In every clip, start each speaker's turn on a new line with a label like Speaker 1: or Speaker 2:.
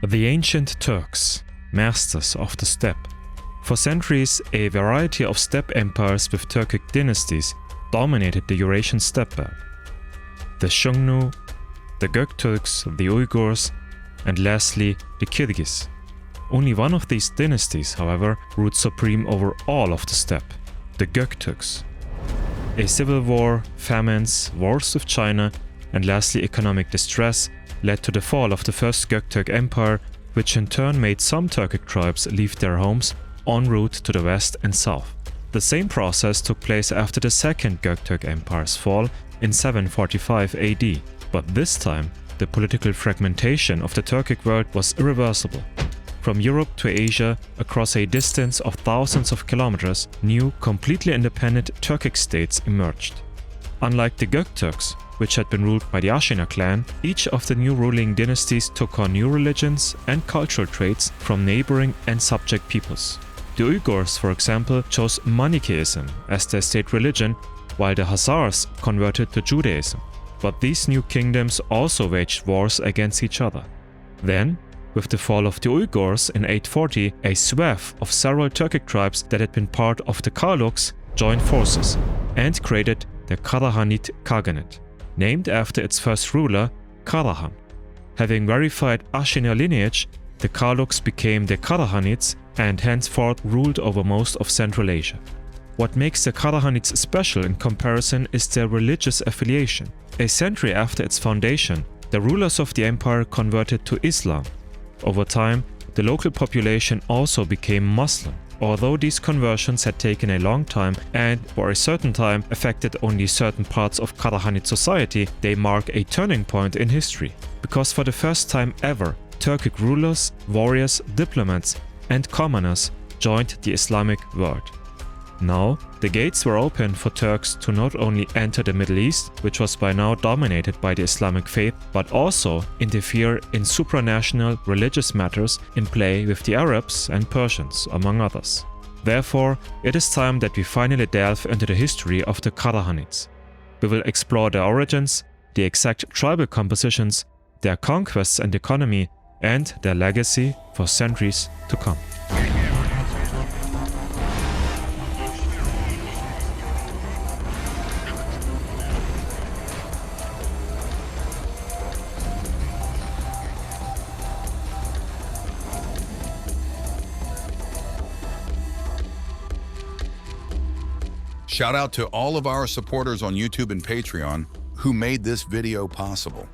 Speaker 1: The ancient Turks, masters of the steppe. For centuries, a variety of steppe empires with Turkic dynasties dominated the Eurasian Steppe. The Xiongnu, the Göktürks, the Uyghurs, and lastly, the Kyrgyz. Only one of these dynasties, however, ruled supreme over all of the steppe, the Göktürks. A civil war, famines, wars with China, and lastly economic distress led to the fall of the first Göktürk Empire, which in turn made some Turkic tribes leave their homes en route to the west and south. The same process took place after the second Göktürk Empire's fall in 745 AD, but this time the political fragmentation of the Turkic world was irreversible. From Europe to Asia, across a distance of thousands of kilometers, new, completely independent Turkic states emerged. Unlike the Göktürks, which had been ruled by the Ashina clan, each of the new ruling dynasties took on new religions and cultural traits from neighboring and subject peoples. The Uyghurs, for example, chose Manichaeism as their state religion, while the Hazars converted to Judaism. But these new kingdoms also waged wars against each other. Then, with the fall of the Uyghurs in 840, a swath of several Turkic tribes that had been part of the Karluks joined forces and created the Kara-Khanid Khaganate, named after its first ruler, Kara-Khan. Having verified Ashina lineage, the Karluks became the Karakhanids and henceforth ruled over most of Central Asia. What makes the Karakhanids special in comparison is their religious affiliation. A century after its foundation, the rulers of the empire converted to Islam. Over time, the local population also became Muslim. Although these conversions had taken a long time and for a certain time affected only certain parts of Karakhanid society, they mark a turning point in history. Because for the first time ever, Turkic rulers, warriors, diplomats, and commoners joined the Islamic world. Now, the gates were open for Turks to not only enter the Middle East, which was by now dominated by the Islamic faith, but also interfere in supranational religious matters in play with the Arabs and Persians, among others. Therefore, it is time that we finally delve into the history of the Karakhanids. We will explore their origins, the exact tribal compositions, their conquests and economy, and their legacy for centuries to come.
Speaker 2: Shout out to all of our supporters on YouTube and Patreon who made this video possible.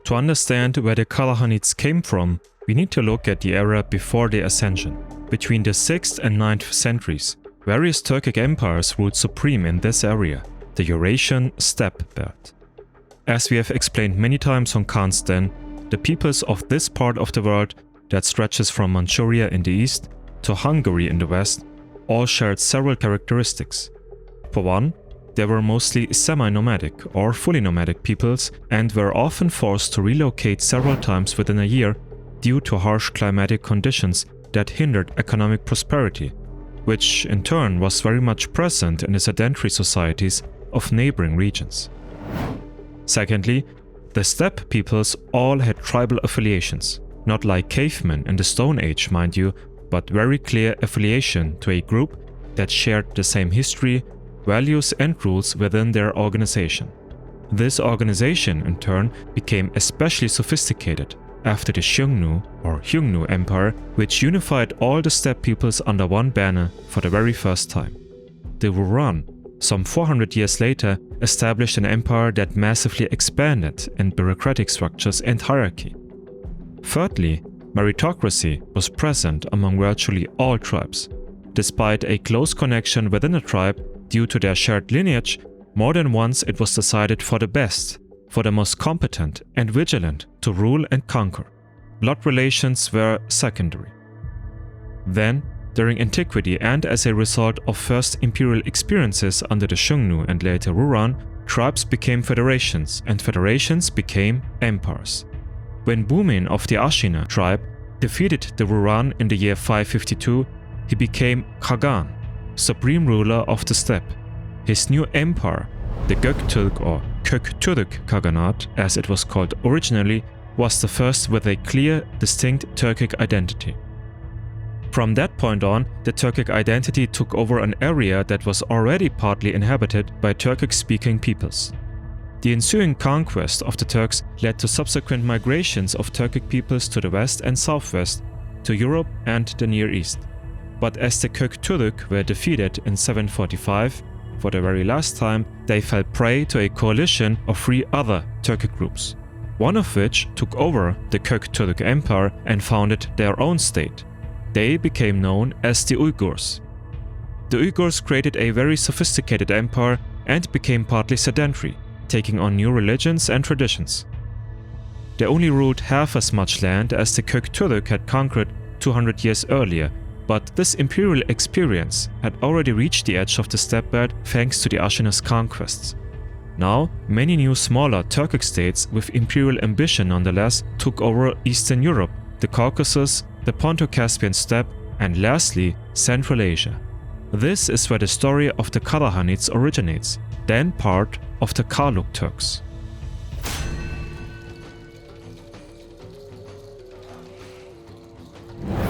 Speaker 1: To understand where the Karakhanids came from, we need to look at the era before their ascension. Between the 6th and 9th centuries, various Turkic empires ruled supreme in this area, the Eurasian Steppe belt. As we have explained many times on Khan's Den, the peoples of this part of the world that stretches from Manchuria in the east to Hungary in the west all shared several characteristics. For one, they were mostly semi-nomadic or fully nomadic peoples and were often forced to relocate several times within a year due to harsh climatic conditions that hindered economic prosperity, which in turn was very much present in the sedentary societies of neighboring regions. Secondly, the steppe peoples all had tribal affiliations, not like cavemen in the Stone Age, mind you, but very clear affiliation to a group that shared the same history, values and rules within their organization. This organization, in turn, became especially sophisticated after the Xiongnu or Xiongnu Empire, which unified all the steppe peoples under one banner for the very first time. The Wuran, some 400 years later, established an empire that massively expanded in bureaucratic structures and hierarchy. Thirdly, meritocracy was present among virtually all tribes. Despite a close connection within a tribe, due to their shared lineage, more than once it was decided for the best, for the most competent and vigilant to rule and conquer. Blood relations were secondary. Then, during antiquity and as a result of first imperial experiences under the Xiongnu and later Wuran, tribes became federations and federations became empires. When Bumin of the Ashina tribe defeated the Wuran in the year 552, he became Khagan, supreme ruler of the steppe. His new empire, the Göktürk or Göktürk Khaganate, as it was called originally, was the first with a clear, distinct Turkic identity. From that point on, the Turkic identity took over an area that was already partly inhabited by Turkic-speaking peoples. The ensuing conquest of the Turks led to subsequent migrations of Turkic peoples to the west and southwest, to Europe and the Near East. But as the Göktürk were defeated in 745, for the very last time, they fell prey to a coalition of 3 other Turkic groups, one of which took over the Göktürk Empire and founded their own state. They became known as the Uyghurs. The Uyghurs created a very sophisticated empire and became partly sedentary, taking on new religions and traditions. They only ruled half as much land as the Göktürk had conquered 200 years earlier, but this imperial experience had already reached the edge of the steppe belt thanks to the Ashina's conquests. Now, many new smaller Turkic states with imperial ambition nonetheless took over Eastern Europe, the Caucasus, the Ponto-Caspian steppe, and lastly, Central Asia. This is where the story of the Karakhanids originates, then part of the Karluk Turks.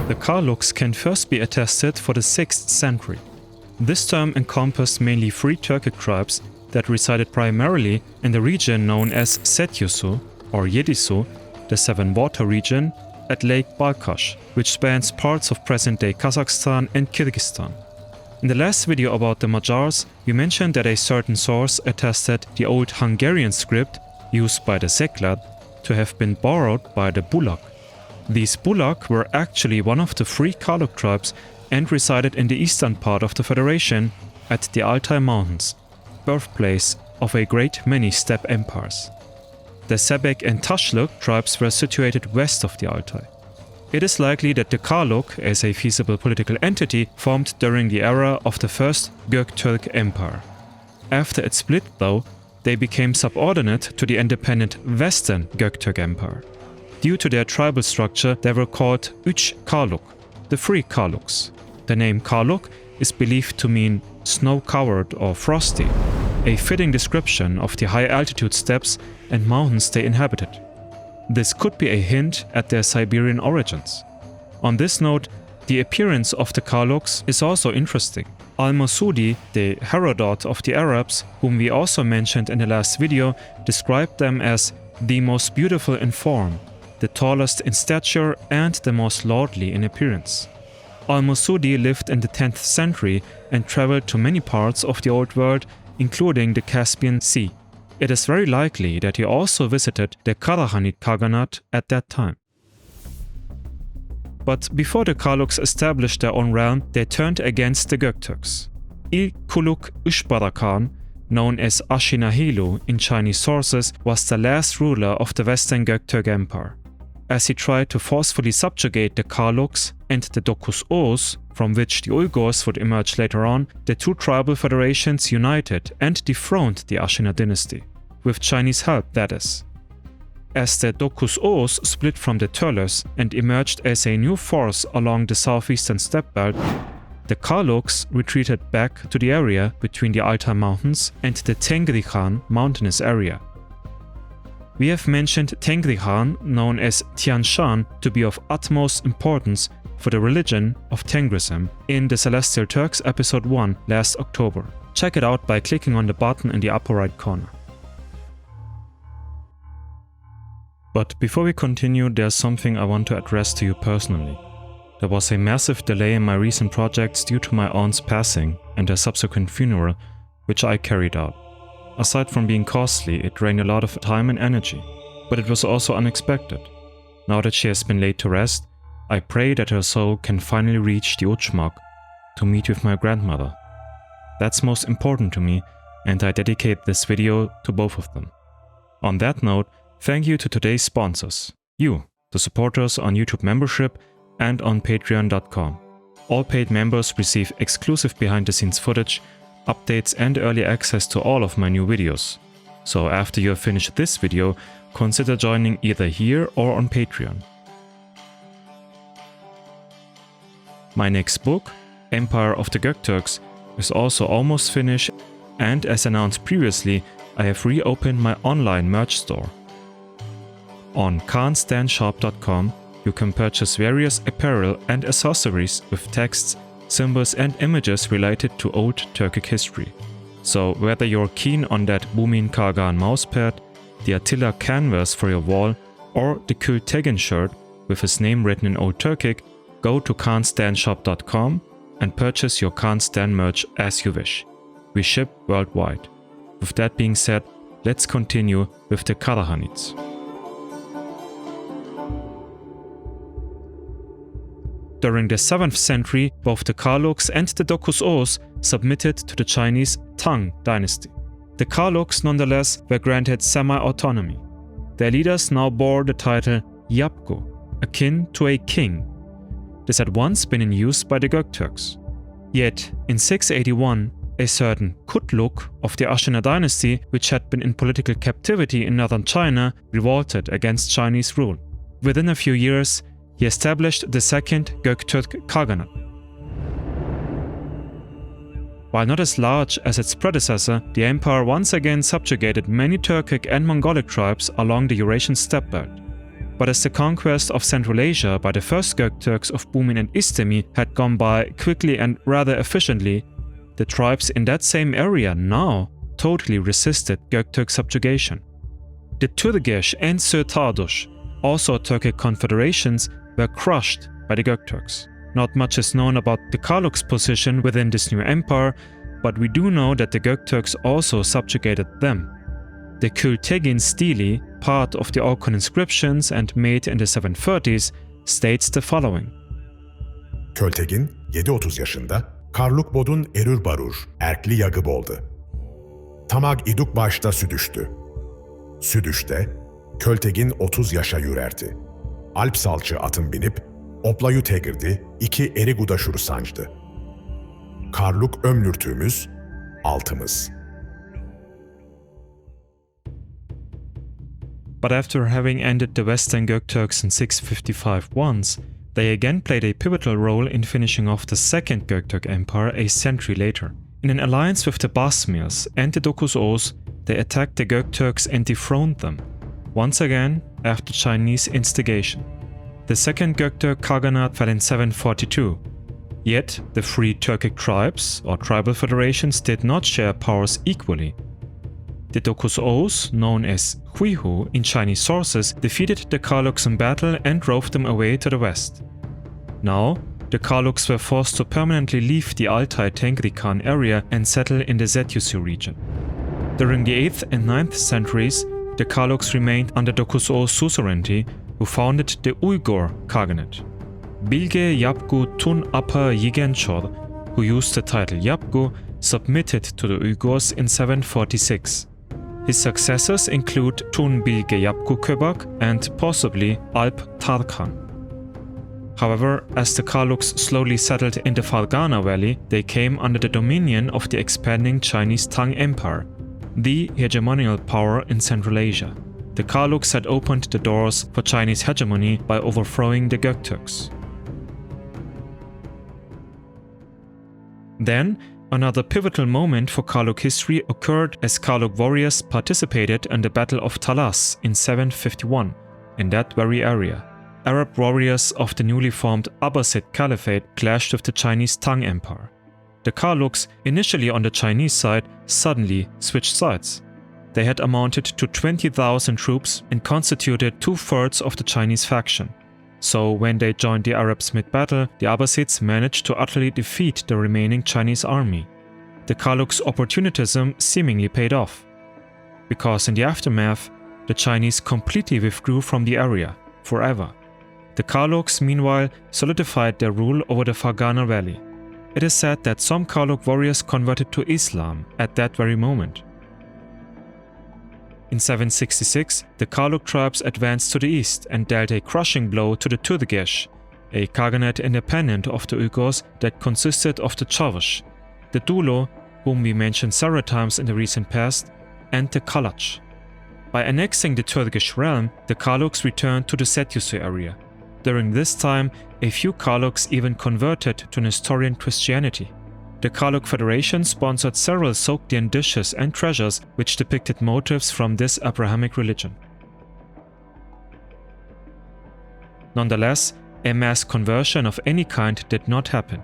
Speaker 1: The Karluks can first be attested for the 6th century. This term encompassed mainly 3 Turkic tribes that resided primarily in the region known as Setyusu or Yedisu, the Seven Water region, at Lake Balkhash, which spans parts of present-day Kazakhstan and Kyrgyzstan. In the last video about the Magyars, we mentioned that a certain source attested the old Hungarian script used by the Seklad to have been borrowed by the Bulak. These Bulak were actually one of the 3 Karluk tribes and resided in the eastern part of the Federation at the Altai Mountains, birthplace of a great many steppe empires. The Sebek and Tashluk tribes were situated west of the Altai. It is likely that the Karluk, as a feasible political entity, formed during the era of the first Göktürk Empire. After it split, though, they became subordinate to the independent Western Göktürk Empire. Due to their tribal structure, they were called Üç Karluk, the 3 Karluks. The name Karluk is believed to mean snow-covered or frosty, a fitting description of the high-altitude steppes and mountains they inhabited. This could be a hint at their Siberian origins. On this note, the appearance of the Karluks is also interesting. Al-Masudi, the Herodot of the Arabs, whom we also mentioned in the last video, described them as the most beautiful in form, the tallest in stature and the most lordly in appearance. Al-Masudi lived in the 10th century and traveled to many parts of the Old World, including the Caspian Sea. It is very likely that he also visited the Kara-Khanid Khaganate at that time. But before the Karluks established their own realm, they turned against the Göktürks. Il-Kuluk Ushbarakan, known as Ashinahilu in Chinese sources, was the last ruler of the Western Göktürk Empire. As he tried to forcefully subjugate the Karluks and the Dokuz-Oghuz, from which the Uyghurs would emerge later on, the 2 tribal federations united and dethroned the Ashina dynasty. With Chinese help, that is. As the Dokuz-Oghuz split from the Turks and emerged as a new force along the southeastern steppe belt, the Karluks retreated back to the area between the Altai Mountains and the Tengri Khan mountainous area. We have mentioned Tengri Khan, known as Tian Shan, to be of utmost importance for the religion of Tengrism in the Celestial Turks episode 1 last October. Check it out by clicking on the button in the upper right corner. But before we continue, there's something I want to address to you personally. There was a massive delay in my recent projects due to my aunt's passing and her subsequent funeral, which I carried out. Aside from being costly, it drained a lot of time and energy, but it was also unexpected. Now that she has been laid to rest, I pray that her soul can finally reach the Uçmak to meet with my grandmother. That's most important to me, and I dedicate this video to both of them. On that note, thank you to today's sponsors, you, the supporters on YouTube membership and on patreon.com. All paid members receive exclusive behind-the-scenes footage, updates and early access to all of my new videos. So after you have finished this video, consider joining either here or on Patreon. My next book, Empire of the Göktürks, is also almost finished, and as announced previously, I have reopened my online merch store. On khanstanshop.com you can purchase various apparel and accessories with texts, symbols and images related to old Turkic history. So whether you're keen on that Bumin Kagan mousepad, the Attila canvas for your wall, or the Gültekin shirt with his name written in Old Turkic, go to khanstanshop.com and purchase your Khanstan merch as you wish. We ship worldwide. With that being said, let's continue with the Karakhanids. During the 7th century, both the Karluks and the Göktürks submitted to the Chinese Tang dynasty. The Karluks, nonetheless, were granted semi-autonomy. Their leaders now bore the title Yapgu, akin to a king. This had once been in use by the Göktürks. Yet, in 681, a certain Karluk of the Ashina dynasty, which had been in political captivity in northern China, revolted against Chinese rule. Within a few years, he established the second Göktürk Khaganate. While not as large as its predecessor, the empire once again subjugated many Turkic and Mongolic tribes along the Eurasian Steppe belt. But as the conquest of Central Asia by the first Göktürks of Bumin and Istemi had gone by quickly and rather efficiently, the tribes in that same area now totally resisted Göktürk subjugation. The Turkic and Sötarduş, also Turkic confederations, were crushed by the Göktürks. Not much is known about the Karluks' position within this new empire, but we do know that the Göktürks also subjugated them. The Gültekin stele, part of the Orkhon inscriptions and made in the 730s, states the following.
Speaker 3: Gültekin 7-30 yaşında Karluk bodun erür barur, erkli yagı boldu. Tamag iduk başta südüştü. Südüşte, Gültekin 30 yaşa yürerdi. Alp salçı atın binip, oplayu tegirdi, iki eri gudaşuru sancdı. Karluk ömlürtüğümüz, altımız.
Speaker 1: But after having ended the Western Göktürks in 655 once, they again played a pivotal role in finishing off the Second Göktürk Empire a century later. In an alliance with the Basmirs and the Göktürks, they attacked the Göktürks and dethroned them, once again after Chinese instigation. The Second Göktürk Khaganate fell in 742. Yet, the three Turkic tribes, or tribal federations, did not share powers equally. The Göktürks, known as Uyghurs in Chinese sources, defeated the Karluks in battle and drove them away to the west. Now, the Karluks were forced to permanently leave the Altai-Tengri Khan area and settle in the Zetyusi region. During the 8th and 9th centuries, the Karluks remained under Göktürk suzerainty, who founded the Uyghur Khaganate. Bilge Yapgu Tun Apa Yigenchor, who used the title Yapgu, submitted to the Uyghurs in 746. His successors include Tun Bilge Yapgu Köbak and possibly Alp Tarkhan. However, as the Karluks slowly settled in the Fergana Valley, they came under the dominion of the expanding Chinese Tang Empire, the hegemonial power in Central Asia. The Karluks had opened the doors for Chinese hegemony by overthrowing the Göktürks. Then, another pivotal moment for Karluk history occurred as Karluk warriors participated in the Battle of Talas in 751, in that very area. Arab warriors of the newly formed Abbasid Caliphate clashed with the Chinese Tang Empire. The Karluks, initially on the Chinese side, suddenly switched sides. They had amounted to 20,000 troops and constituted 2/3 of the Chinese faction. So when they joined the Arabs mid-battle, the Abbasids managed to utterly defeat the remaining Chinese army. The Karluks' opportunism seemingly paid off, because in the aftermath, the Chinese completely withdrew from the area, forever. The Karluks, meanwhile, solidified their rule over the Fergana Valley. It is said that some Karluk warriors converted to Islam at that very moment. In 766, the Karluk tribes advanced to the east and dealt a crushing blow to the Turkic, a Khaganate independent of the Uyghurs that consisted of the Çavuş, the Dulo, whom we mentioned several times in the recent past, and the Kalach. By annexing the Turkic realm, the Karluks returned to the Zetyusi area. During this time, a few Karluks even converted to Nestorian Christianity. the Karluk Federation sponsored several Sogdian dishes and treasures which depicted motifs from this Abrahamic religion. Nonetheless, a mass conversion of any kind did not happen.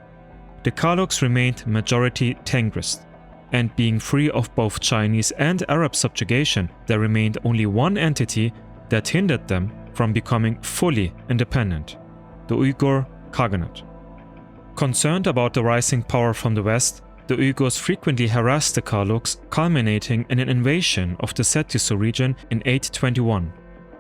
Speaker 1: The Karluks remained majority Tengrist, and being free of both Chinese and Arab subjugation, there remained only one entity that hindered them from becoming fully independent: the Uyghur Khaganate. Concerned about the rising power from the west, the Uyghurs frequently harassed the Karluks, culminating in an invasion of the Setyusu region in 821.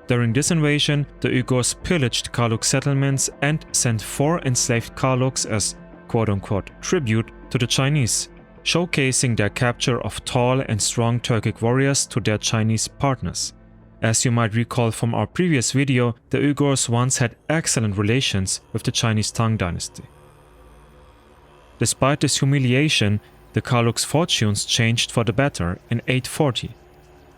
Speaker 1: During this invasion, the Uyghurs pillaged Karluk settlements and sent 4 enslaved Karluks as quote-unquote tribute to the Chinese, showcasing their capture of tall and strong Turkic warriors to their Chinese partners. As you might recall from our previous video, the Uyghurs once had excellent relations with the Chinese Tang dynasty. Despite this humiliation, the Karluks' fortunes changed for the better in 840.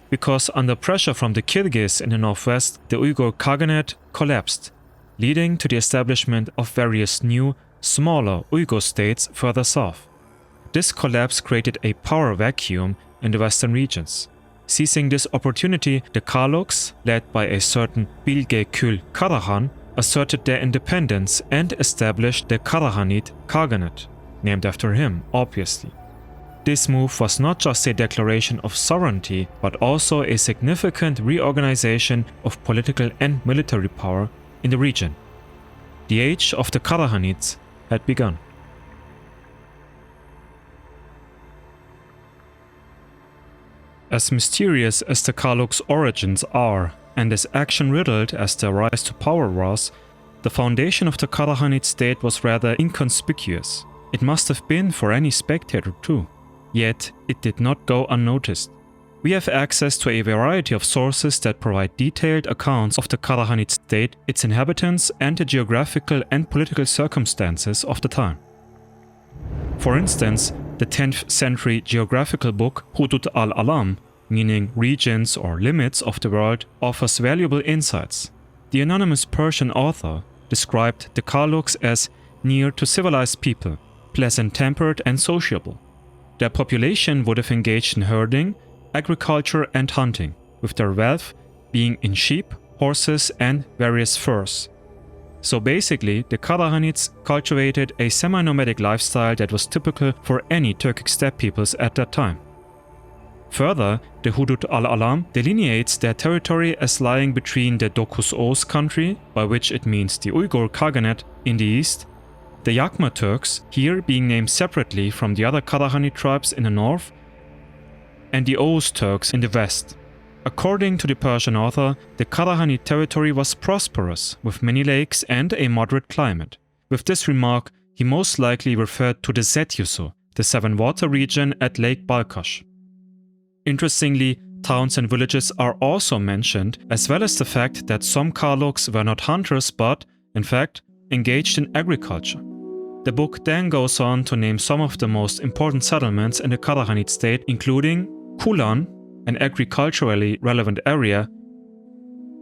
Speaker 1: Because under pressure from the Kyrgyz in the northwest, the Uyghur Khaganate collapsed, leading to the establishment of various new, smaller Uyghur states further south. This collapse created a power vacuum in the western regions. Seizing this opportunity, the Karluks, led by a certain Bilge Kül Karahan, asserted their independence and established the Kara-Khanid Khaganate, named after him, obviously. This move was not just a declaration of sovereignty, but also a significant reorganization of political and military power in the region. The age of the Karakhanids had begun. As mysterious as the Karluks' origins are, and as action-riddled as their rise to power was, the foundation of the Karakhanid state was rather inconspicuous. It must have been for any spectator too. Yet, it did not go unnoticed. We have access to a variety of sources that provide detailed accounts of the Karakhanid state, its inhabitants, and the geographical and political circumstances of the time. For instance, the 10th century geographical book Hudud al-Alam, meaning regions or limits of the world, offers valuable insights. The anonymous Persian author described the Karluks as near to civilized people, pleasant-tempered and sociable. Their population would have engaged in herding, agriculture and hunting, with their wealth being in sheep, horses and various furs. So basically, the Karakhanids cultivated a semi-nomadic lifestyle that was typical for any Turkic steppe peoples at that time. Further, the Hudud al-Alam delineates their territory as lying between the Dokuz Oğuz country, by which it means the Uyghur Khaganate, in the east, the Yakma Turks, here being named separately from the other Karakhanid tribes in the north, and the Oğuz Turks in the west. According to the Persian author, the Karakhanid territory was prosperous, with many lakes and a moderate climate. With this remark, he most likely referred to the Setyusu, the seven-water region at Lake Balkhash. Interestingly, towns and villages are also mentioned, as well as the fact that some Karluks were not hunters but, in fact, engaged in agriculture. The book then goes on to name some of the most important settlements in the Karakhanid state, including Kulan, an agriculturally relevant area,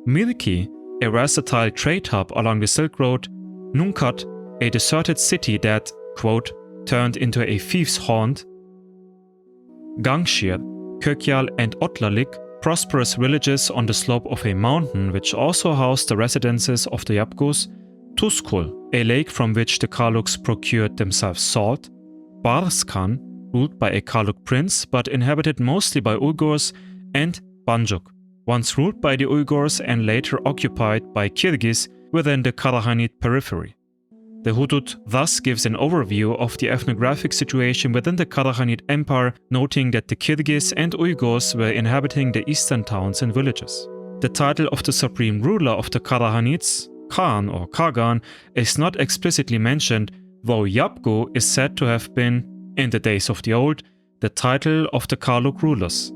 Speaker 1: Mirki, a versatile trade hub along the Silk Road, Nunkat, a deserted city that, quote, turned into a thief's haunt, Gangshir, Kökyal and Otlalik, prosperous villages on the slope of a mountain which also housed the residences of the Yapgus, Tuzkul, a lake from which the Karluks procured themselves salt, Barskan, ruled by a Karluk prince but inhabited mostly by Uyghurs, and Banjuk, once ruled by the Uyghurs and later occupied by Kyrgyz within the Karakhanid periphery. The Hudud thus gives an overview of the ethnographic situation within the Kara-Khanid Empire, noting that the Kyrgyz and Uyghurs were inhabiting the eastern towns and villages. The title of the supreme ruler of the Karakhanids, Khan or Kagan, is not explicitly mentioned, though Yapgu is said to have been, in the days of the old, the title of the Karluk rulers.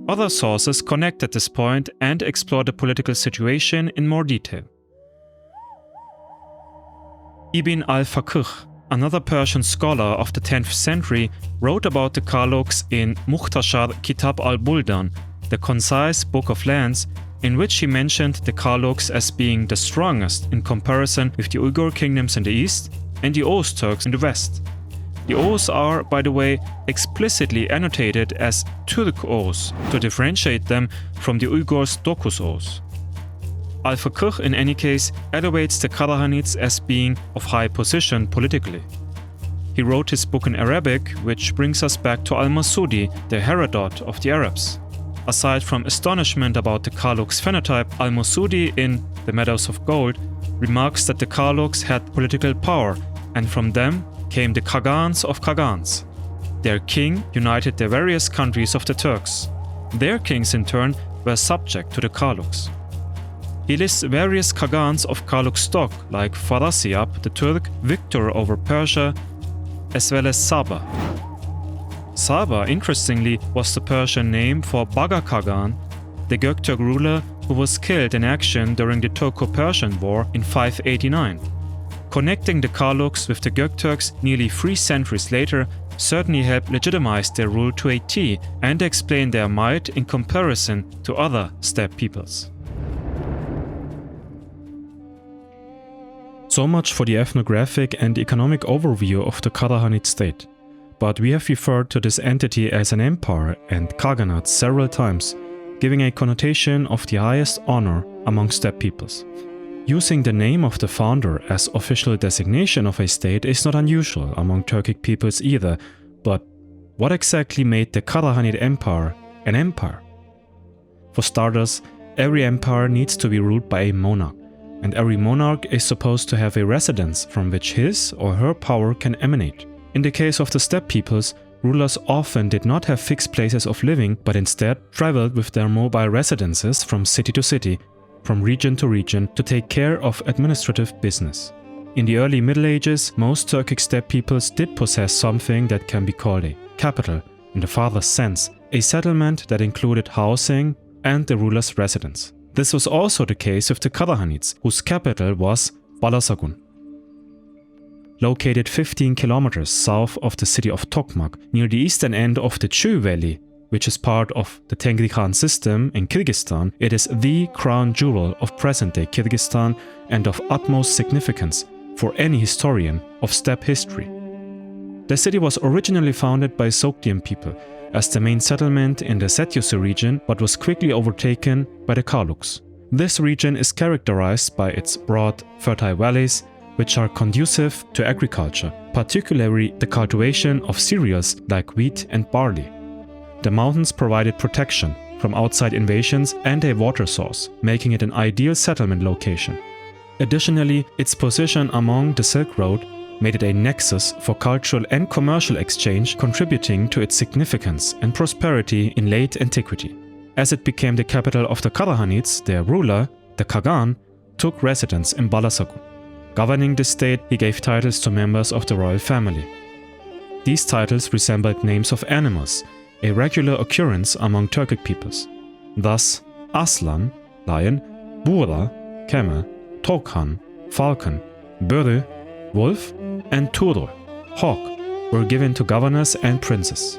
Speaker 1: Other sources connect at this point and explore the political situation in more detail. Ibn al-Faqih, another Persian scholar of the 10th century, wrote about the Karluks in Mukhtasar Kitab al-Buldan, the concise book of lands, in which he mentioned the Karluks as being the strongest in comparison with the Uyghur kingdoms in the east and the Oğuz Turks in the west. The O's are, by the way, explicitly annotated as Türk O's to differentiate them from the Uyghurs' Dokuz O's. Al-Fiqh, in any case, elevates the Karakhanids as being of high position politically. He wrote his book in Arabic, which brings us back to Al-Masudi, the Herodot of the Arabs. Aside from astonishment about the Karluks' phenotype, Al-Masudi in The Meadows of Gold remarks that the Karluks had political power, and from them came the Khagans of Khagans. Their king united the various countries of the Turks. Their kings in turn were subject to the Karluks. He lists various Khagans of Karluk stock like Farasiyab, the Turk, victor over Persia, as well as Saba. Saba, interestingly, was the Persian name for Baga Khagan, the Göktürk ruler who was killed in action during the Turco-Persian War in 589. Connecting the Karluks with the Göktürks nearly 3 centuries later certainly helped legitimize their rule to a T and explain their might in comparison to other steppe peoples. So much for the ethnographic and economic overview of the Karakhanid state. But we have referred to this entity as an empire and Khaganate several times, giving a connotation of the highest honor among steppe peoples. Using the name of the founder as official designation of a state is not unusual among Turkic peoples either, but what exactly made the Kara-Khanid Empire an empire? For starters, every empire needs to be ruled by a monarch, and every monarch is supposed to have a residence from which his or her power can emanate. In the case of the steppe peoples, rulers often did not have fixed places of living, but instead traveled with their mobile residences from city to city, from region to region, to take care of administrative business. In the early Middle Ages, most Turkic steppe peoples did possess something that can be called a capital, in the farthest sense, a settlement that included housing and the ruler's residence. This was also the case with the Karakhanids, whose capital was Balasagun. Located 15 kilometers south of the city of Tokmak, near the eastern end of the Chu Valley, which is part of the Tengri Khan system in Kyrgyzstan, it is the crown jewel of present-day Kyrgyzstan and of utmost significance for any historian of steppe history. The city was originally founded by Sogdian people as the main settlement in the Setyusi region, but was quickly overtaken by the Karluks. This region is characterized by its broad, fertile valleys, which are conducive to agriculture, particularly the cultivation of cereals like wheat and barley. The mountains provided protection from outside invasions and a water source, making it an ideal settlement location. Additionally, its position along the Silk Road made it a nexus for cultural and commercial exchange, contributing to its significance and prosperity in late antiquity. As it became the capital of the Karakhanids, their ruler, the Khagan, took residence in Balasagun. Governing the state, he gave titles to members of the royal family. These titles resembled names of animals, a regular occurrence among Turkic peoples. Thus, Aslan, lion, Bura, camel, Tokhan, falcon, Börü, wolf, and Turul, hawk, were given to governors and princes.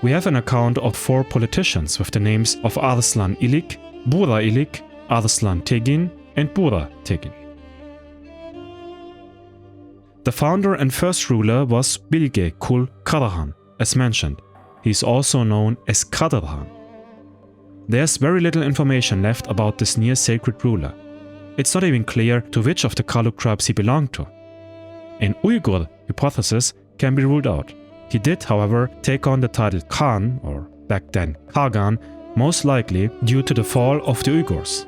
Speaker 1: We have an account of 4 politicians with the names of Arslan Ilik, Bura Ilik, Arslan Tegin, and Bura Tegin. The founder and first ruler was Bilge Kul Karahan, as mentioned. He is also known as Kadirhan. There's very little information left about this near-sacred ruler. It's not even clear to which of the Karluk tribes he belonged to. An Uyghur hypothesis can be ruled out. He did, however, take on the title Khan, or back then Khagan, most likely due to the fall of the Uyghurs.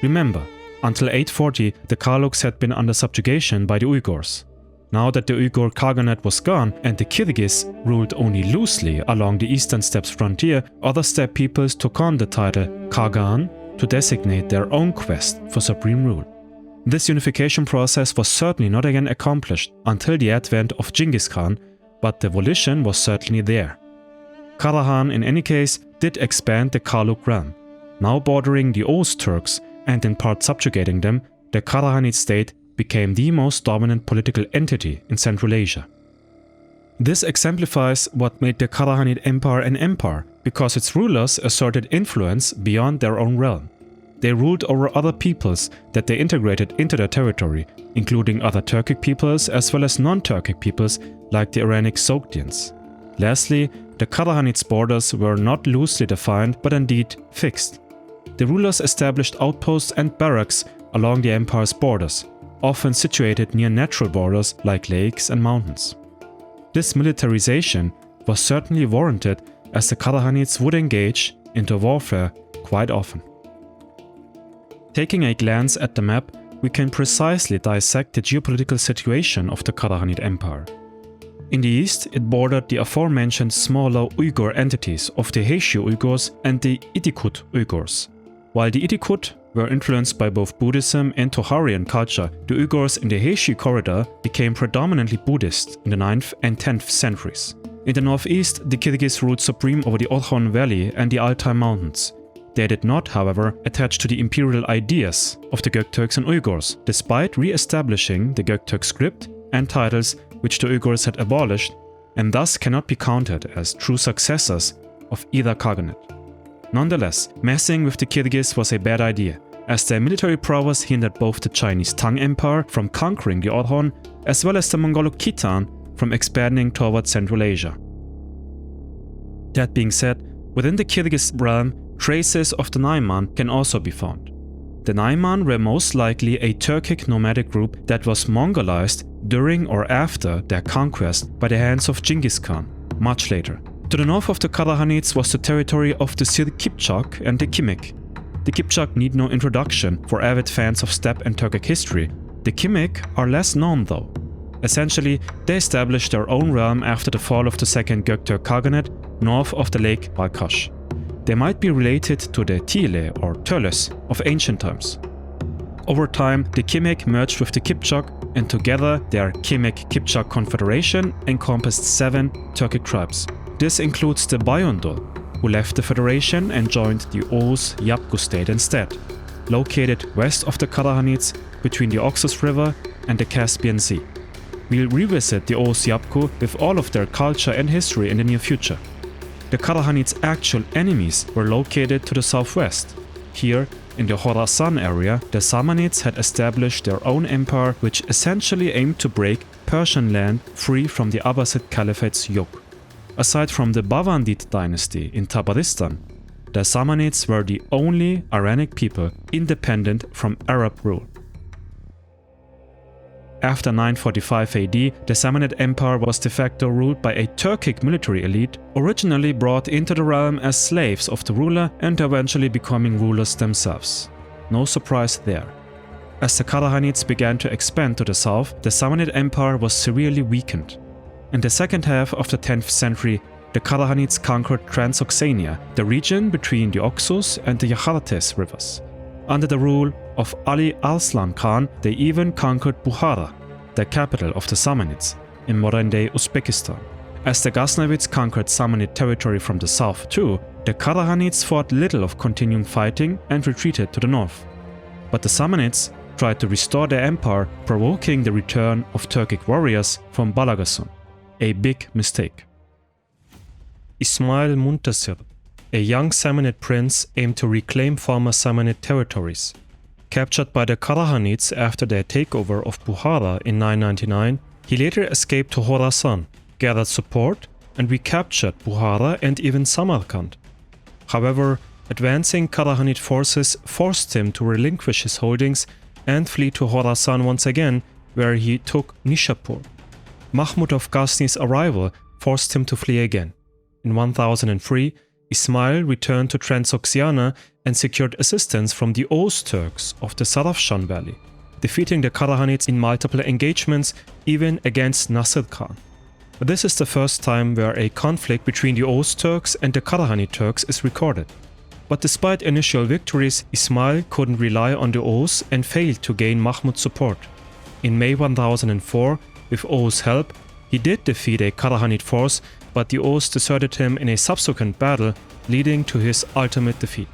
Speaker 1: Remember, until 840 the Karluks had been under subjugation by the Uyghurs. Now that the Uyghur Khaganate was gone and the Kyrgyz ruled only loosely along the eastern steppes frontier, other steppe peoples took on the title Khagan to designate their own quest for supreme rule. This unification process was certainly not again accomplished until the advent of Genghis Khan, but the volition was certainly there. Karahan, in any case, did expand the Karluk realm. Now bordering the Oghuz Turks and in part subjugating them, the Karakhanid state became the most dominant political entity in Central Asia. This exemplifies what made the Kara-Khanid Empire an empire, because its rulers asserted influence beyond their own realm. They ruled over other peoples that they integrated into their territory, including other Turkic peoples as well as non-Turkic peoples like the Iranic Sogdians. Lastly, the Karakhanids' borders were not loosely defined but indeed fixed. The rulers established outposts and barracks along the empire's borders, often situated near natural borders like lakes and mountains. This militarization was certainly warranted, as the Karakhanids would engage into warfare quite often. Taking a glance at the map, we can precisely dissect the geopolitical situation of the Kara-Khanid Empire. In the east, it bordered the aforementioned smaller Uyghur entities of the Haeshi Uyghurs and the Idikut Uyghurs. While the Idikut were influenced by both Buddhism and Tocharian culture, the Uyghurs in the Haeshi corridor became predominantly Buddhist in the 9th and 10th centuries. In the northeast, the Kyrgyz ruled supreme over the Orkhon Valley and the Altai Mountains. They did not, however, attach to the imperial ideas of the Göktürks and Uyghurs, despite re-establishing the Göktürk script and titles which the Uyghurs had abolished, and thus cannot be counted as true successors of either Khaganate. Nonetheless, messing with the Kyrgyz was a bad idea, as their military prowess hindered both the Chinese Tang Empire from conquering the Orkhon, as well as the Mongolic Khitan from expanding towards Central Asia. That being said, within the Kyrgyz realm, traces of the Naiman can also be found. The Naiman were most likely a Turkic nomadic group that was Mongolized during or after their conquest by the hands of Genghis Khan, much later. To the north of the Karakhanids was the territory of the Sir Kipchak and the Kimik. The Kipchak need no introduction for avid fans of steppe and Turkic history. The Kimik are less known though. Essentially, they established their own realm after the fall of the Second Göktürk Khaganate north of the lake Balkhash. They might be related to the Tile or Töles of ancient times. Over time, the Kimik merged with the Kipchak, and together their Kimik-Kipchak confederation encompassed 7 Turkic tribes. This includes the Bayandul, who left the federation and joined the Oğuz-Yapgu state instead, located west of the Karakhanids between the Oxus River and the Caspian Sea. We'll revisit the Oğuz-Yapgu with all of their culture and history in the near future. The Karakhanids' actual enemies were located to the southwest. Here, in the Khorasan area, the Samanids had established their own empire which essentially aimed to break Persian land free from the Abbasid Caliphate's yoke. Aside from the Bavandid dynasty in Tabaristan, the Samanids were the only Iranic people independent from Arab rule. After 945 AD, the Samanid Empire was de facto ruled by a Turkic military elite, originally brought into the realm as slaves of the ruler and eventually becoming rulers themselves. No surprise there. As the Karakhanids began to expand to the south, the Samanid Empire was severely weakened. In the second half of the 10th century, the Karakhanids conquered Transoxania, the region between the Oxus and the Yahartes rivers. Under the rule of Ali Arslan Khan, they even conquered Bukhara, the capital of the Samanids, in modern-day Uzbekistan. As the Ghaznavids conquered Samanid territory from the south too, the Karakhanids thought little of continuing fighting and retreated to the north. But the Samanids tried to restore their empire, provoking the return of Turkic warriors from Balagassun. A big mistake. Ismail Muntasir, a young Samanid prince, aimed to reclaim former Samanid territories. Captured by the Karakhanids after their takeover of Bukhara in 999, he later escaped to Khorasan, gathered support, and recaptured Bukhara and even Samarkand. However, advancing Karakhanid forces forced him to relinquish his holdings and flee to Khorasan once again, where he took Nishapur. Mahmud of Ghazn's arrival forced him to flee again. In 1003, Ismail returned to Transoxiana and secured assistance from the Göktürks of the Sarafshan Valley, defeating the Karakhanids in multiple engagements, even against Nasir Khan. This is the first time where a conflict between the Göktürks and the Karakhanid Turks is recorded. But despite initial victories, Ismail couldn't rely on the Oghuz and failed to gain Mahmud's support. In May 1004, with Oghuz help, he did defeat a Karakhanid force, but the Oghuz deserted him in a subsequent battle, leading to his ultimate defeat.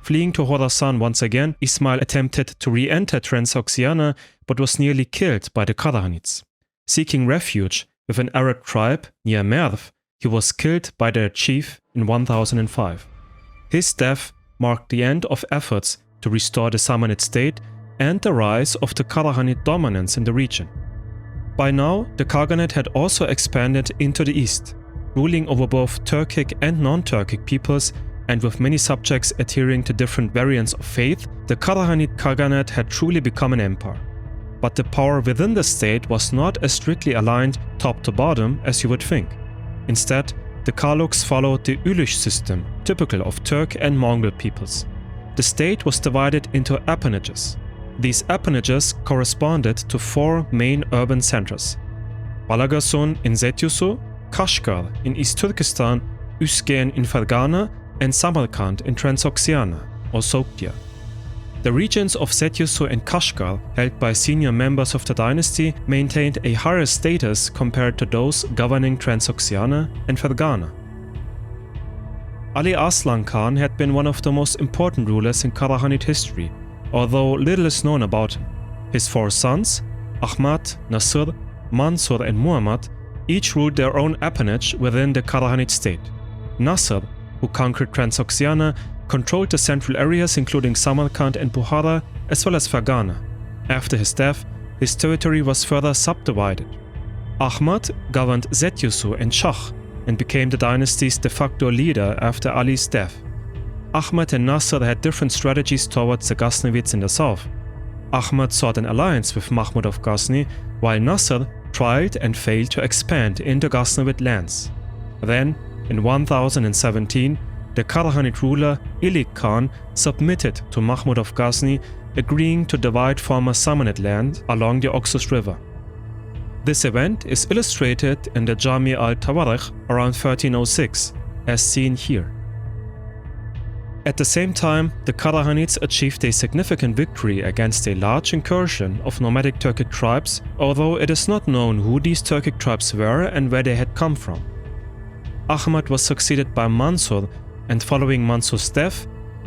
Speaker 1: Fleeing to Khorasan once again, Ismail attempted to re-enter Transoxiana, but was nearly killed by the Karakhanids. Seeking refuge with an Arab tribe near Merv, he was killed by their chief in 1005. His death marked the end of efforts to restore the Samanid state and the rise of the Karakhanid dominance in the region. By now, the Khaganate had also expanded into the east, ruling over both Turkic and non-Turkic peoples, and with many subjects adhering to different variants of faith, the Kara-Khanid Khaganate had truly become an empire. But the power within the state was not as strictly aligned top to bottom as you would think. Instead, the Karluks followed the Uyghur system, typical of Turk and Mongol peoples. The state was divided into appanages. These appanages corresponded to four main urban centers: Balagasson in Setyusu, Kashgar in East Turkestan, Üsküdar in Fergana, and Samarkand in Transoxiana, or Sogdia. The regions of Setyusu and Kashgar, held by senior members of the dynasty, maintained a higher status compared to those governing Transoxiana and Fergana. Ali Arslan Khan had been one of the most important rulers in Kara-Khanid history, although little is known about him. His four sons, Ahmad, Nasir, Mansur and Muhammad, each ruled their own appanage within the Kara-Khanid state. Nasir, who conquered Transoxiana, controlled the central areas including Samarkand and Bukhara, as well as Fergana. After his death, his territory was further subdivided. Ahmad governed Setyusu and Shah and became the dynasty's de facto leader after Ali's death. Ahmad and Nasir had different strategies towards the Ghaznavids in the south. Ahmad sought an alliance with Mahmud of Ghazni, while Nasir tried and failed to expand into Ghaznavid lands. Then, in 1017, the Karakhanid ruler Ilik Khan submitted to Mahmud of Ghazni, agreeing to divide former Samanid land along the Oxus River. This event is illustrated in the Jami al-Tawarikh around 1306, as seen here. At the same time, the Karakhanids achieved a significant victory against a large incursion of nomadic Turkic tribes, although it is not known who these Turkic tribes were and where they had come from. Ahmad was succeeded by Mansur, and following Mansur's death,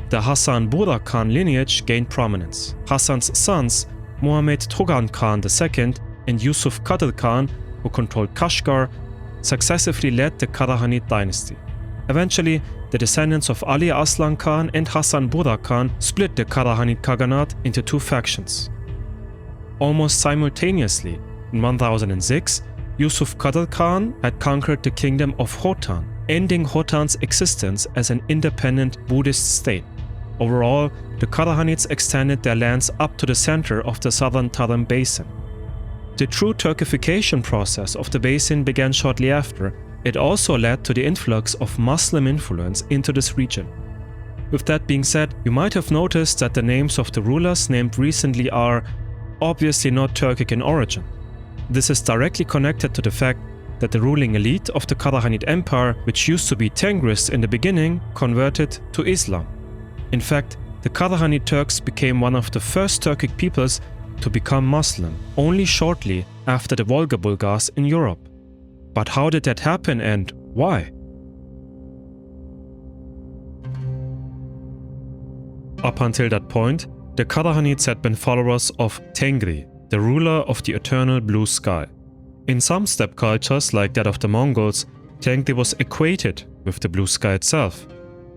Speaker 1: the Hasan Burak Khan lineage gained prominence. Hasan's sons, Muhammad Togan Khan II and Yusuf Qadr Khan, who controlled Kashgar, successively led the Kara-Khanid dynasty. Eventually, the descendants of Ali Arslan Khan and Hasan Burak Khan split the Kara-Khanid Khaganate into two factions. Almost simultaneously, in 1006, Yusuf Qadr Khan had conquered the kingdom of Khotan, ending Khotan's existence as an independent Buddhist state. Overall, the Karakhanids extended their lands up to the center of the southern Tarim Basin. The true Turkification process of the basin began shortly after. It also led to the influx of Muslim influence into this region. With that being said, you might have noticed that the names of the rulers named recently are obviously not Turkic in origin. This is directly connected to the fact that the ruling elite of the Kara-Khanid Empire, which used to be Tengris in the beginning, converted to Islam. In fact, the Kara-Khanid Turks became one of the first Turkic peoples to become Muslim, only shortly after the Volga Bulgars in Europe. But how did that happen and why? Up until that point, the Karakhanids had been followers of Tengri, the ruler of the eternal blue sky. In some steppe cultures, like that of the Mongols, Tengri was equated with the blue sky itself.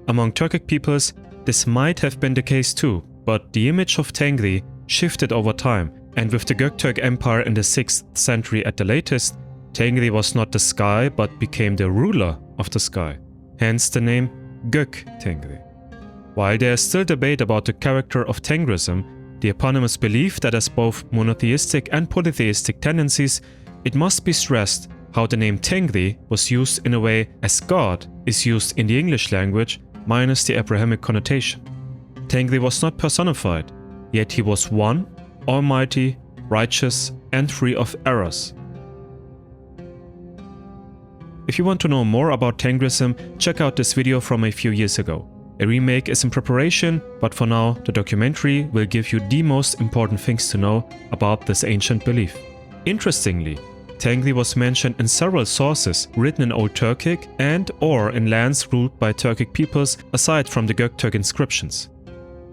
Speaker 1: Among Turkic peoples, this might have been the case too, but the image of Tengri shifted over time, and with the Göktürk Empire in the 6th century at the latest, Tengri was not the sky but became the ruler of the sky, hence the name Gök Tengri. While there is still debate about the character of Tengrism, the eponymous belief that has both monotheistic and polytheistic tendencies, it must be stressed how the name Tengri was used in a way as God is used in the English language minus the Abrahamic connotation. Tengri was not personified, yet he was one, almighty, righteous, and free of errors. If you want to know more about Tengrism, check out this video from a few years ago. A remake is in preparation, but for now, the documentary will give you the most important things to know about this ancient belief. Interestingly, Tengri was mentioned in several sources written in Old Turkic and/or in lands ruled by Turkic peoples aside from the Göktürk inscriptions.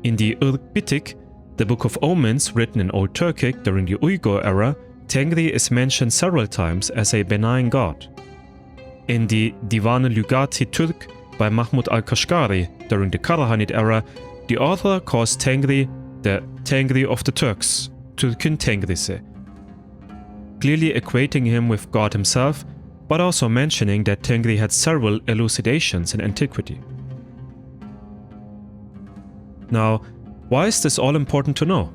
Speaker 1: In the Irk-Bitik, the Book of Omens written in Old Turkic during the Uyghur era, Tengri is mentioned several times as a benign god. In the Divan-ı Lügati Türk by Mahmud al-Kashgari during the Kara-Khanid era, The author calls Tengri the Tengri of the Turks, Türk'ün Tengrisi, clearly equating him with God himself, but also mentioning that Tengri had several elucidations in antiquity. Now, why is this all important to know?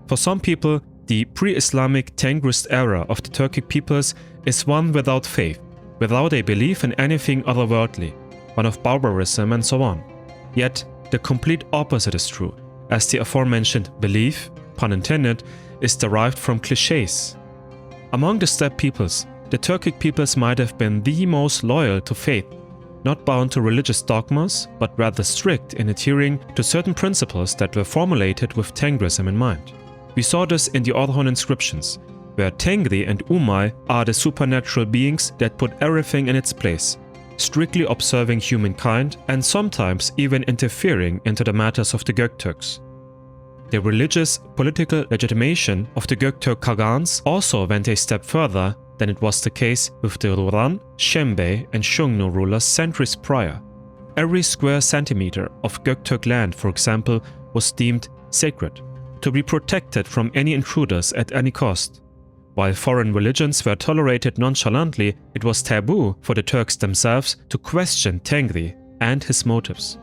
Speaker 1: For some people, the pre-Islamic Tengrist era of the Turkic peoples is one without faith, without a belief in anything otherworldly, one of barbarism and so on. Yet, the complete opposite is true, as the aforementioned belief, pun intended, is derived from clichés. Among the steppe peoples, the Turkic peoples might have been the most loyal to faith, not bound to religious dogmas, but rather strict in adhering to certain principles that were formulated with Tengrism in mind. We saw this in the Orhon inscriptions, where Tengri and Umay are the supernatural beings that put everything in its place, strictly observing humankind and sometimes even interfering into the matters of the Göktürks. The religious, political legitimation of the Göktürk Khagans also went a step further than it was the case with the Ruran, Şembey and Xiongnu rulers centuries prior. Every square centimeter of Göktürk land, for example, was deemed sacred, to be protected from any intruders at any cost. While foreign religions were tolerated nonchalantly, it was taboo for the Turks themselves to question Tengri and his motives.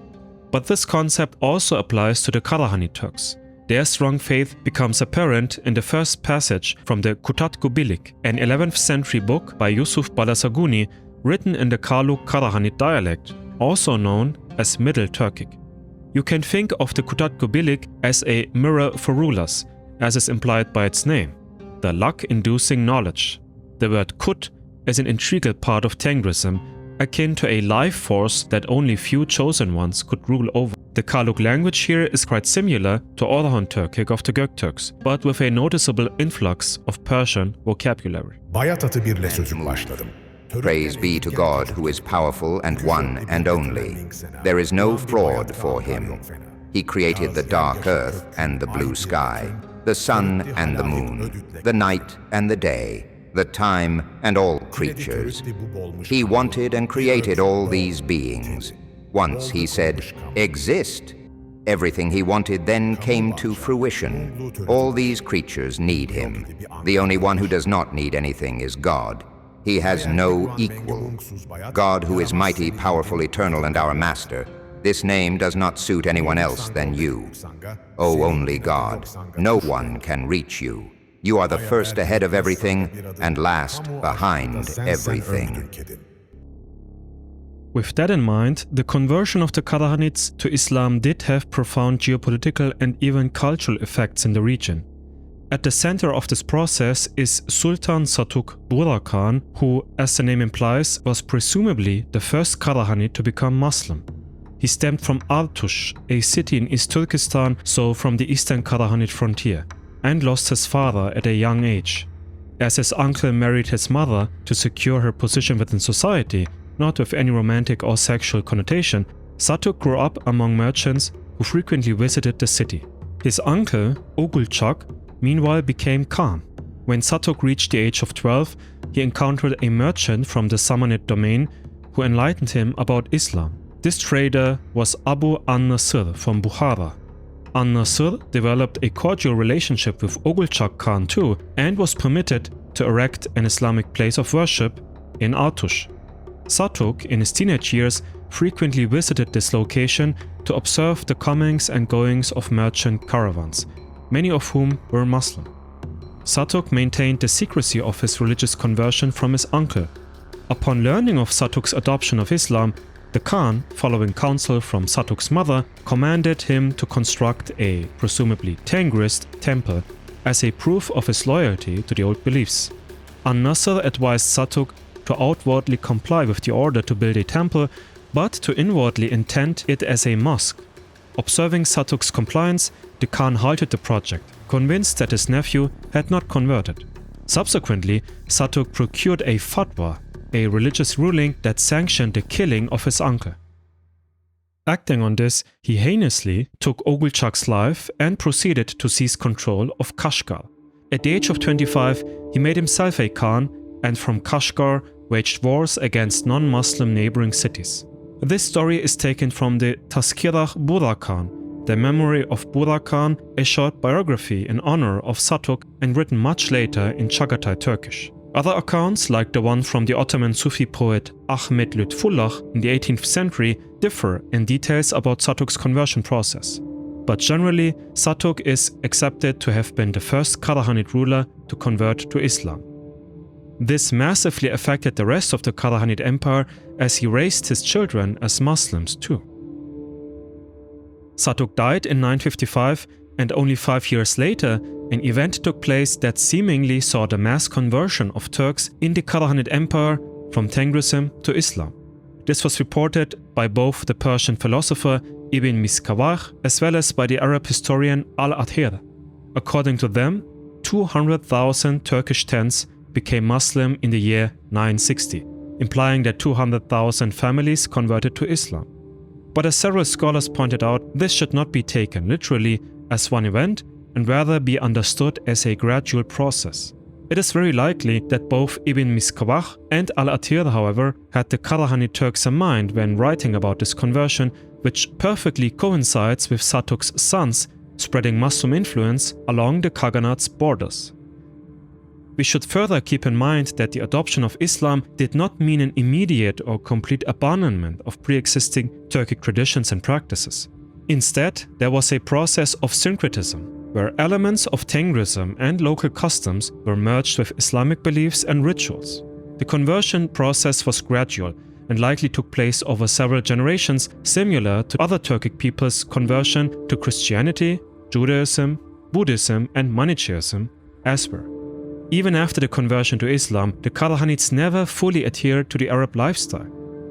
Speaker 1: But this concept also applies to the Kara-Khanid Turks. Their strong faith becomes apparent in the first passage from the Kutatkubilik, an 11th century book by Yusuf Balasaguni written in the Karluk Kara-Khanid dialect, also known as Middle Turkic. You can think of the Kutatkubilik as a mirror for rulers, as is implied by its name, the luck-inducing knowledge. The word Kut is an integral part of Tengrism, akin to a life force that only few chosen ones could rule over. The Karluk language here is quite similar to Orhon Turkic of the Göktürks, but with a noticeable influx of Persian vocabulary.
Speaker 3: Bayat atı birle sözüm başladım.
Speaker 4: Praise be to God who is powerful and one and only. There is no fraud for him. He created the dark earth and the blue sky, the sun and the moon, the night and the day, the time and all creatures. He wanted and created all these beings. Once he said, "Exist." Everything he wanted then came to fruition. All these creatures need him. The only one who does not need anything is God. He has no equal. God who is mighty, powerful, eternal, and our master. This name does not suit anyone else than you. Oh, only God. No one can reach you. You are the first ahead of everything and last behind everything.
Speaker 1: With that in mind, the conversion of the Karakhanids to Islam did have profound geopolitical and even cultural effects in the region. At the center of this process is Sultan Satuk Burakhan, who, as the name implies, was presumably the first Karakhanid to become Muslim. He stemmed from Artush, a city in East Turkestan, so from the eastern Karakhanid frontier, and lost his father at a young age. As his uncle married his mother to secure her position within society, not with any romantic or sexual connotation, Satuk grew up among merchants who frequently visited the city. His uncle, Ogulchak, meanwhile became Khan. When Satuk reached the age of 12, he encountered a merchant from the Samanid domain who enlightened him about Islam. This trader was Abu an-Nasr from Bukhara. An-Nasr developed a cordial relationship with Ogulchak Khan too, and was permitted to erect an Islamic place of worship in Artush. Satuk, in his teenage years, frequently visited this location to observe the comings and goings of merchant caravans, many of whom were Muslim. Satuk maintained the secrecy of his religious conversion from his uncle. Upon learning of Satuk's adoption of Islam, the Khan, following counsel from Satuk's mother, commanded him to construct a, presumably Tengrist, temple as a proof of his loyalty to the old beliefs. An-Nasr advised Satuk to outwardly comply with the order to build a temple, but to inwardly intend it as a mosque. Observing Satuk's compliance, the Khan halted the project, convinced that his nephew had not converted. Subsequently, Satuk procured a fatwa, a religious ruling that sanctioned the killing of his uncle. Acting on this, he heinously took Ogulchak's life and proceeded to seize control of Kashgar. At the age of 25, he made himself a Khan and from Kashgar waged wars against non-Muslim neighboring cities. This story is taken from the Tazkirah Burakhan, The Memory of Burakan, a short biography in honor of Satuk and written much later in Chagatai Turkish. Other accounts, like the one from the Ottoman Sufi poet Ahmet Lütfullah in the 18th century, differ in details about Satuk's conversion process. But generally, Satuk is accepted to have been the first Karakhanid ruler to convert to Islam. This massively affected the rest of the Kara-Khanid Empire as he raised his children as Muslims too. Satuk died in 955, and only 5 years later, an event took place that seemingly saw the mass conversion of Turks in the Kara-Khanid Empire from Tengrism to Islam. This was reported by both the Persian philosopher Ibn Miskawayh as well as by the Arab historian Al-Athir. According to them, 200,000 Turkish tens became Muslim in the year 960, implying that 200,000 families converted to Islam. But as several scholars pointed out, this should not be taken literally as one event and rather be understood as a gradual process. It is very likely that both Ibn Miskawayh and Al-Athir, however, had the Karakhanid Turks in mind when writing about this conversion, which perfectly coincides with Satuk's sons spreading Muslim influence along the Khaganat's borders. We should further keep in mind that the adoption of Islam did not mean an immediate or complete abandonment of pre-existing Turkic traditions and practices. Instead, there was a process of syncretism, where elements of Tengrism and local customs were merged with Islamic beliefs and rituals. The conversion process was gradual and likely took place over several generations, similar to other Turkic peoples' conversion to Christianity, Judaism, Buddhism and Manichaeism as well. Even after the conversion to Islam, the Karakhanids never fully adhered to the Arab lifestyle.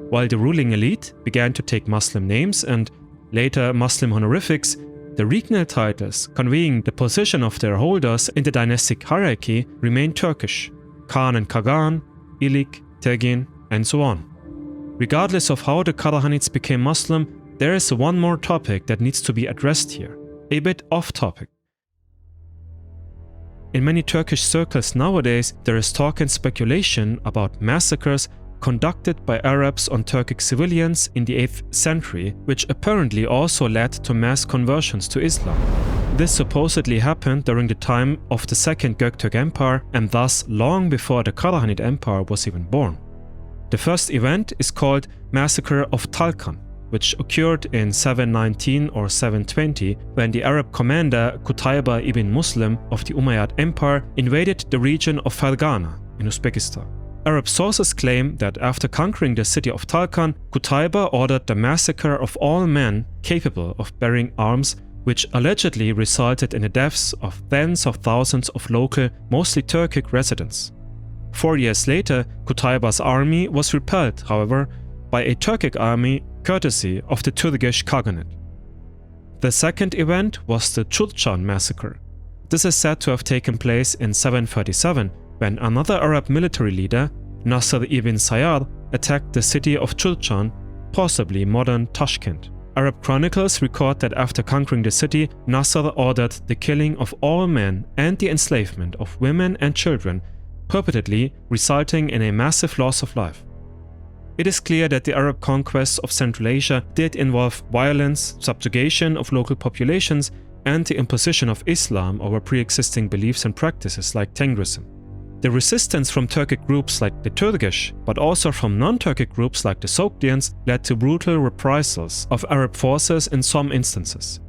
Speaker 1: While the ruling elite began to take Muslim names and later Muslim honorifics, the regnal titles conveying the position of their holders in the dynastic hierarchy remained Turkish: Khan and Kagan, Ilik, Tegin, and so on. Regardless of how the Karakhanids became Muslim, there is one more topic that needs to be addressed here, a bit off topic. In many Turkish circles nowadays, there is talk and speculation about massacres conducted by Arabs on Turkic civilians in the 8th century, which apparently also led to mass conversions to Islam. This supposedly happened during the time of the Second Göktürk Empire and thus long before the Kara-Khanid Empire was even born. The first event is called Massacre of Talkan, which occurred in 719 or 720 when the Arab commander Qutayba ibn Muslim of the Umayyad Empire invaded the region of Fergana in Uzbekistan. Arab sources claim that after conquering the city of Talkan, Qutayba ordered the massacre of all men capable of bearing arms, which allegedly resulted in the deaths of tens of thousands of local, mostly Turkic residents. 4 years later, Qutayba's army was repelled, however, by a Turkic army courtesy of the Turkic Khaganate. The second event was the Chulchan massacre. This is said to have taken place in 737 when another Arab military leader, Nasr ibn Sayyar, attacked the city of Chulchan, possibly modern Tashkent. Arab chronicles record that after conquering the city, Nasr ordered the killing of all men and the enslavement of women and children, purportedly resulting in a massive loss of life. It is clear that the Arab conquests of Central Asia did involve violence, subjugation of local populations, and the imposition of Islam over pre-existing beliefs and practices like Tengrism. The resistance from Turkic groups like the Turkic, but also from non-Turkic groups like the Sogdians, led to brutal reprisals of Arab forces in some instances.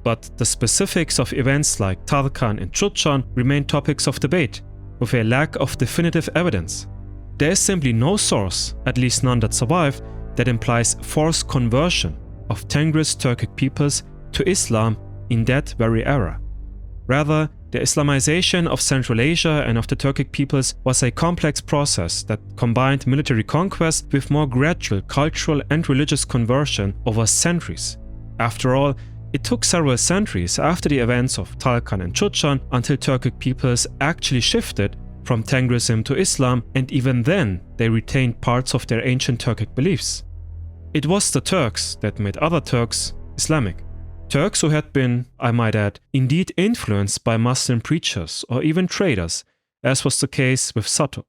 Speaker 1: But the specifics of events like Talkan and Chulchan remain topics of debate, with a lack of definitive evidence. There is simply no source, at least none that survive, that implies forced conversion of Tengris Turkic peoples to Islam in that very era. Rather, the Islamization of Central Asia and of the Turkic peoples was a complex process that combined military conquest with more gradual cultural and religious conversion over centuries. After all, it took several centuries after the events of Talkan and Chulchan until Turkic peoples actually shifted from Tengrism to Islam, and even then they retained parts of their ancient Turkic beliefs. It was the Turks that made other Turks Islamic. Turks who had been, I might add, indeed influenced by Muslim preachers or even traders, as was the case with Satuk.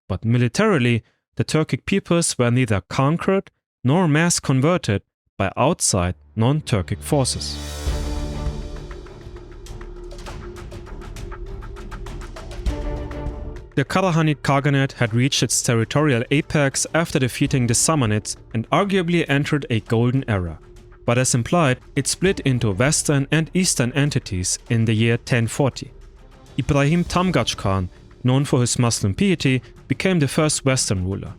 Speaker 1: But militarily, the Turkic peoples were neither conquered nor mass converted by outside non-Turkic forces. The Kara-Khanid Khaganate had reached its territorial apex after defeating the Samanids and arguably entered a golden era. But as implied, it split into western and eastern entities in the year 1040. Ibrahim Tamgaç Khan, known for his Muslim piety, became the first western ruler.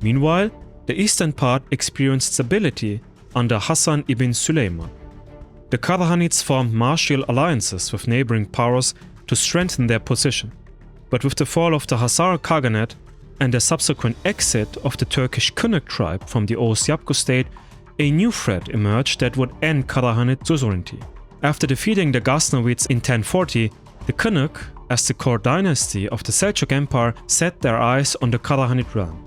Speaker 1: Meanwhile, the eastern part experienced stability under Hassan ibn Suleiman. The Karakhanids formed martial alliances with neighboring powers to strengthen their position. But with the fall of the Hazar Khaganate and the subsequent exit of the Turkish Kyrgyz tribe from the Oğuz Yapgu state, a new threat emerged that would end Karakhanid suzerainty. After defeating the Ghaznavids in 1040, the Kyrgyz, as the core dynasty of the Selçuk Empire, set their eyes on the Karakhanid realm.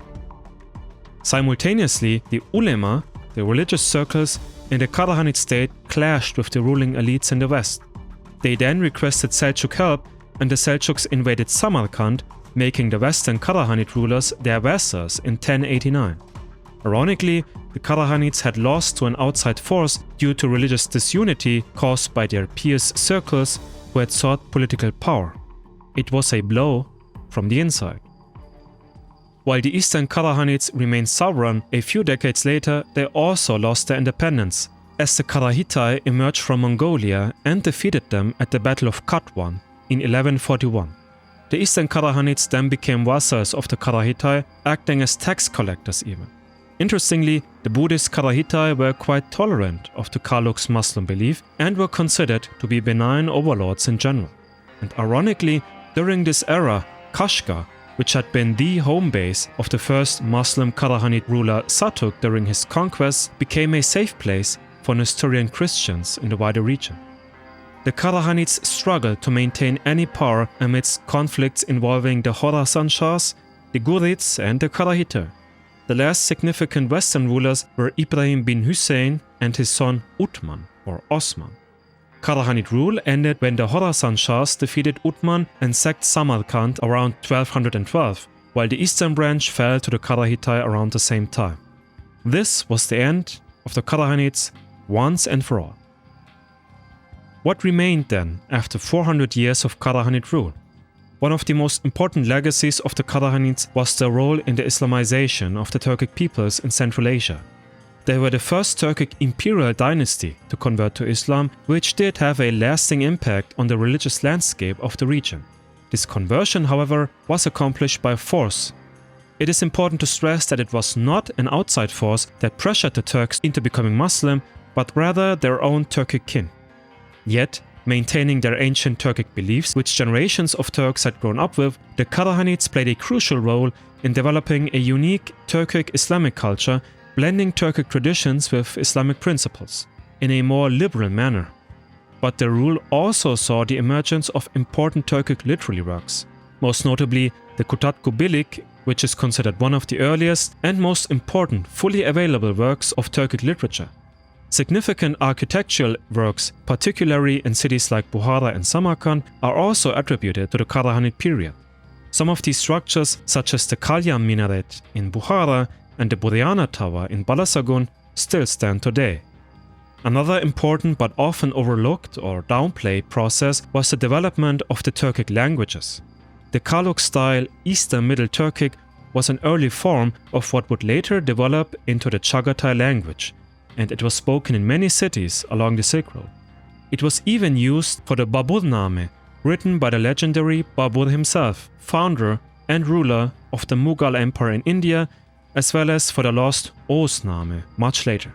Speaker 1: Simultaneously, the ulema, the religious circles in the Karakhanid state, clashed with the ruling elites in the west. They then requested Selçuk help, and the Selçuks invaded Samarkand, making the western Karakhanid rulers their vassals in 1089. Ironically, the Karakhanids had lost to an outside force due to religious disunity caused by their pious circles who had sought political power. It was a blow from the inside. While the eastern Karakhanids remained sovereign, a few decades later they also lost their independence, as the Kara-Hittai emerged from Mongolia and defeated them at the Battle of Katwan in 1141. The eastern Karakhanids then became vassals of the Kara-Hittai, acting as tax collectors even. Interestingly, the Buddhist Kara-Hittai were quite tolerant of the Karluks' Muslim belief and were considered to be benign overlords in general. And ironically, during this era, Kashgar, which had been the home base of the first Muslim Karakhanid ruler Satuk during his conquests, became a safe place for Nestorian Christians in the wider region. The Karakhanids struggled to maintain any power amidst conflicts involving the Khorasan Shahs, the Ghurids and the Kara-Hittai. The last significant western rulers were Ibrahim bin Hussein and his son Uthman or Osman. Karakhanid rule ended when the Khorasan Shahs defeated Uthman and sacked Samarkand around 1212, while the eastern branch fell to the Kara-Hittai around the same time. This was the end of the Karakhanids once and for all. What remained then after 400 years of Karakhanid rule? One of the most important legacies of the Karakhanids was their role in the Islamization of the Turkic peoples in Central Asia. They were the first Turkic imperial dynasty to convert to Islam, which did have a lasting impact on the religious landscape of the region. This conversion, however, was accomplished by force. It is important to stress that it was not an outside force that pressured the Turks into becoming Muslim, but rather their own Turkic kin. Yet, maintaining their ancient Turkic beliefs, which generations of Turks had grown up with, the Karakhanids played a crucial role in developing a unique Turkic Islamic culture, blending Turkic traditions with Islamic principles in a more liberal manner. But their rule also saw the emergence of important Turkic literary works, most notably the Kutatku Bilik, which is considered one of the earliest and most important fully available works of Turkic literature. Significant architectural works, particularly in cities like Bukhara and Samarkand, are also attributed to the Karakhanid period. Some of these structures, such as the Kalyan Minaret in Bukhara and the Buriana Tower in Balasagun, still stand today. Another important but often overlooked or downplayed process was the development of the Turkic languages. The Karluk-style Eastern Middle Turkic was an early form of what would later develop into the Chagatai language, and it was spoken in many cities along the Silk Road. It was even used for the Baburname, written by the legendary Babur himself, founder and ruler of the Mughal Empire in India, as well as for the lost Oğuzname much later.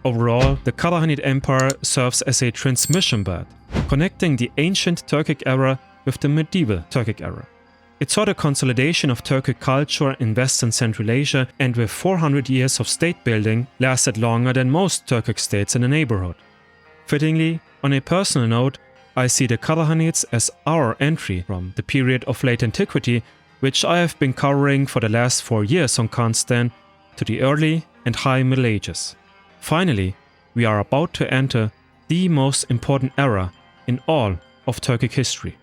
Speaker 1: Overall, the Kara-Khanid Empire serves as a transmission bed, connecting the ancient Turkic era with the medieval Turkic era. It saw the consolidation of Turkic culture in Western Central Asia, and with 400 years of state building, lasted longer than most Turkic states in the neighborhood. Fittingly, on a personal note, I see the Karakhanids as our entry from the period of late antiquity, which I have been covering for the last 4 years on Khanstan, to the early and high Middle Ages. Finally, we are about to enter the most important era in all of Turkic history.